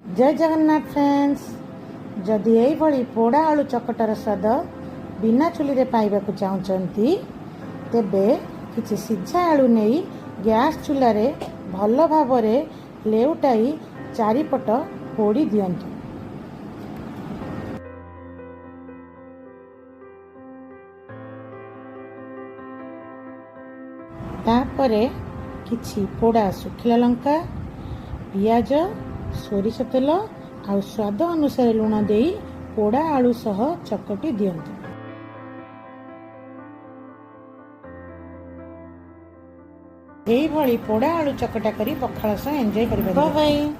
जय जगन्नाथ फ्रेंड्स। जदि यही पोड़ा आलू चकटार स्वाद बिना चुली पाइबाकू चाहूँगी तेबे किछि सिझा आलू नहीं गैस चूल्हे भल भाव लेउटाई चारिपट पोड़ी दियंतु। तापरे किछि पोड़ा सुखिला लंका पियाज सोरिष तेल आ स्वाद अनुसार लुण दे पोड़ा आलू सह चकटी दियंतु। यही पोड़ा आलू चकटा करी पखाल सह एंजॉय करिबा। Bye bye.